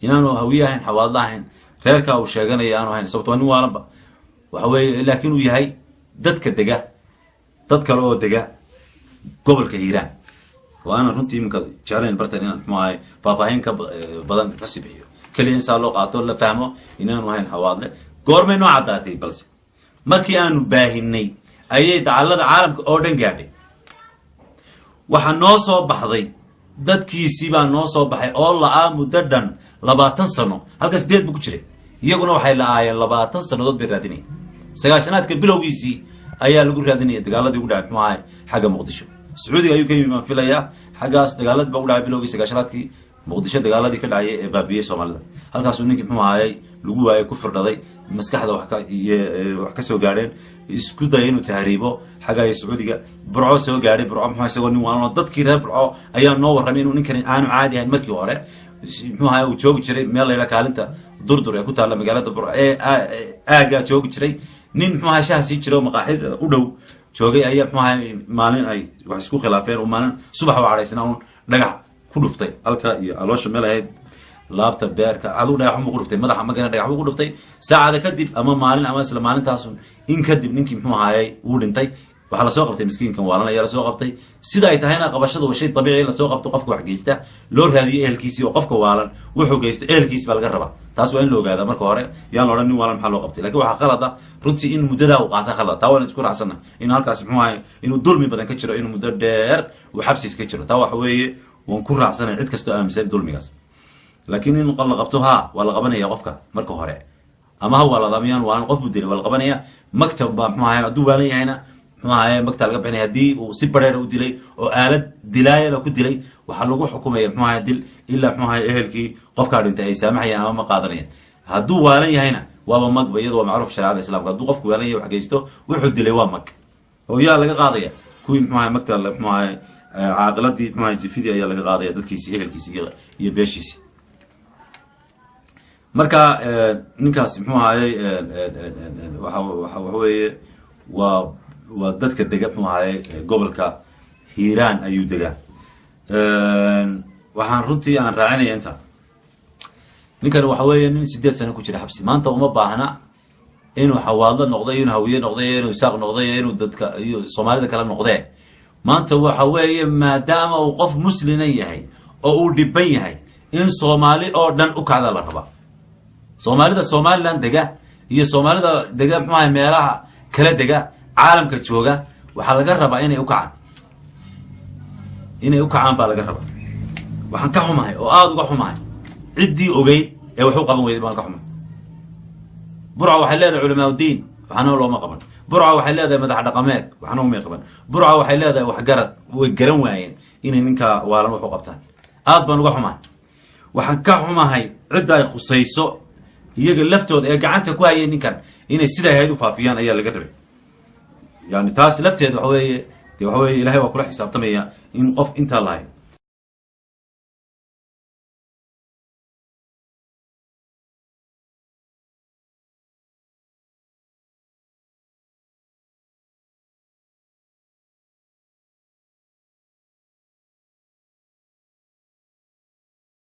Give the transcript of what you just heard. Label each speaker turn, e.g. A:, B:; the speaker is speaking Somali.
A: inaanu hawiyahayn xawaadlahayn reerka uu sheeganaya aanu ahayn sababtoo nin waalanba waxa weeye laakiin uu yahay dadka dega dad kale oo dega gobolka Hiiraan waana runtii imka jeclaan bartaan inaan maxay faahfaahin ka badan ka sibiyo kaliya insa loo qaato la fahmo inaanu ahayn xawaadle goormay noo cadaatay balse markii aanu baahinay ayay dacallada caalamka oo dhan gaadhay waxa noo soo baxday dadkiisii baa noo soo baxay oo la muddo dhan 20 sano halkaas deed ku jiray iyaguna waxay laayeen 20 sanadood bay raadinay sagaashanaadka bilowgiisii ayaa lagu raadinay dagaaladii ugu dhacay maxay xaga Muqdisho Sacuudiga ayuu ka yimid filaya xagaas dagaalad baa u dhacay bilowgii sagaashanaadkii Muqdisho dagaaladii ka dhacay ee baabiyay Soomaalida halkaas uu ninkii maxay lagu waayay ku firdhaday maskaxda wax ka soo gaareen isku day inuu tahriibo xaga Sacuudiga burco soo gaaray burco maxay isagoo nin waan dadkii reer burco ayaa noo waramay inuu ninkan aanu caadi ahayn markii hore maxay uu joogi jiray meel la kaalinta durdur ee ku taala magaalada burco ee aaga joogi jiray nin maxay shaasi jiro maqaaxida u dhow joogay ayaa maxay maalin ay wax isku khilaafeen oo maalin subax oo careysna uu dhagax ku dhuftay halka iyo aloosha meel ahayd laabta beerka adu dhagax mu quruftay madaxa magana dhagax ugu dhuftay saacada kadib ama maalin ama isla maalintaas in kadib ninkii muxuu ahaayay uu dhintay waxa la soo qabtay miskiinkan waalan ayaa la soo qabtay sida ay tahayna qabashadu waa shay dabiici la soo qabto qofka wax geysta loo raadiyo ehelkiisii oo qofka waalan wuxuu geysto ehelkiisii baa laga rabaa taas waa in loo ogaado marka hore yaan oran nin waalan maxaa loo qabtay laakiin waxa qalad ah runtii in muddada uu qaata qalad taa waa isku raacsana in halkaas muxuu ahaayay inuu dulmi badan ka jiro inuu muddo dheer uu xabsiis ka jiro taa waxa weeye waan ku raacsanahay cid kasto aaminsan dulmigaas laakiin in qal qabto wala qabanaya qofka marka hore ama wala damiyaan waan qof budilay wala qabanaya maktab ba maxay adu waalan yahayna maxay maktab laga bixinay hadii uu si bareer u dilay oo aalad dilaayada ku dilay waxa lagu xukumay maxay dil illa maxay ehelkii qofka dhintay ay saamaxayaan ama ma qaadanayaan haduu waalan yahayna waa mag bayadu waa macruuf shariicada islaamka haduu qofku waalan yahay wax geysto wuxuu dilay waa mag oo yaa laga qaadaya kuwii maxay maktab maxay عاقلتي ما جفيدي أيها اللي قاضي dadkiisi ehelkiisi iyo beeshiisi marka ninkaas muxuu ahaayay waxa weeye waa dadka degan muxuu ahaayay gobolka Hiiraan ayuu degaa waxaan runtii aan raacinay inta ninkan waxa weeye nin 8 sano ku jira xabsi maanta uma baahna inuu xawaadlo noqday inuu hawiye noqday inuu saaq noqday inuu dadka iyo Soomaalida kala noqday maanta waxa weeye maadaama uu qof muslim yahay oo uu dhiban yahay in Soomaali oo dhan u kacda la raba Soomaalida Somaliland dega iyo Soomaalida dega maxay meelaha kala dega caalamka jooga waxa laga rabaa inay u kacaan baa laga rabaa waxaan ka xumahay oo aad uga xumahay cidii ogeyd ee wuxuu qaban weeyay baan ka xumahay burca waxay leedahay culamaa diin waxana loo ma qaban burca waxay leedahay madax dhaqameed waxana uma qaban burca waxay leedahay wax garad way garan waayeen inay ninka waalan wuxuu qabtaan aad baan uga xumahay waxaan ka xumahay cid ay khusayso iyaga laftooda ee gacanta ku hayeen ninkan inay sida ay u faafiyaan ayaa laga rabay yani taas lafteeda waxa weeye ilaahay waa kula xisaabtamaya in qof inta lahayn